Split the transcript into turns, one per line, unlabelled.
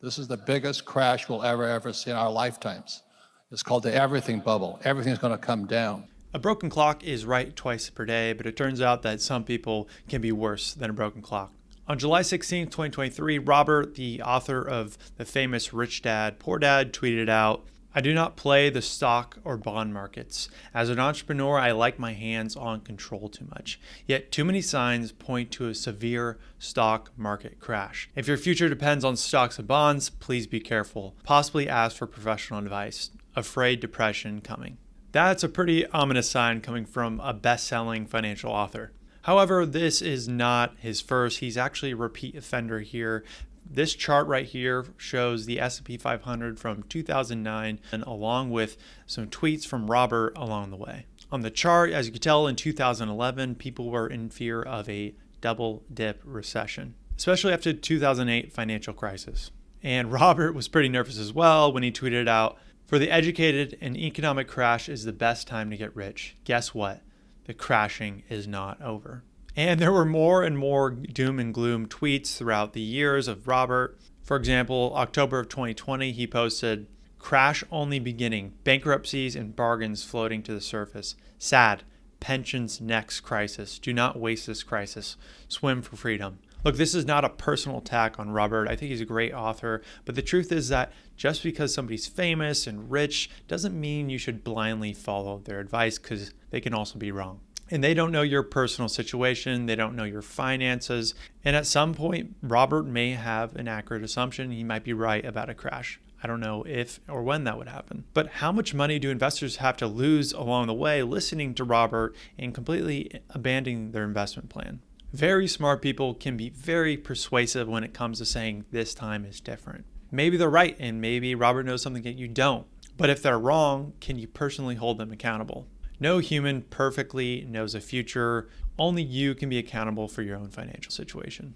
This is the biggest crash we'll ever see in our lifetimes. It's called the everything bubble. Everything's going to come down.
A broken clock is right twice per day, but it turns out that some people can be worse than a broken clock. On July 16, 2023, Robert, the author of the famous Rich Dad, Poor Dad, tweeted out, "I do not play the stock or bond markets. As an entrepreneur, I like my hands on control too much. Yet too many signs point to a severe stock market crash. If your future depends on stocks and bonds, please be careful. Possibly ask for professional advice. Afraid depression coming." That's a pretty ominous sign coming from a best-selling financial author. However, this is not his first. He's actually a repeat offender here. This chart right here shows the S&P 500 from 2009 and along with some tweets from Robert along the way. On the chart, as you can tell, in 2011, people were in fear of a double dip recession, especially after the 2008 financial crisis. And Robert was pretty nervous as well when he tweeted out, "For the educated, an economic crash is the best time to get rich. Guess what? The crashing is not over." And there were more and more doom and gloom tweets throughout the years of Robert. For example, October of 2020, he posted, "Crash only beginning, bankruptcies and bargains floating to the surface. Sad, pensions next crisis. Do not waste this crisis. Swim for freedom." Look, this is not a personal attack on Robert. I think he's a great author, but the truth is that just because somebody's famous and rich doesn't mean you should blindly follow their advice, because they can also be wrong. And they don't know your personal situation, they don't know your finances, and at some point, Robert may have an accurate assumption. He might be right about a crash. I don't know if or when that would happen. But how much money do investors have to lose along the way listening to Robert and completely abandoning their investment plan? Very smart people can be very persuasive when it comes to saying this time is different. Maybe they're right, and maybe Robert knows something that you don't. But if they're wrong, can you personally hold them accountable? No human perfectly knows the future. Only you can be accountable for your own financial situation.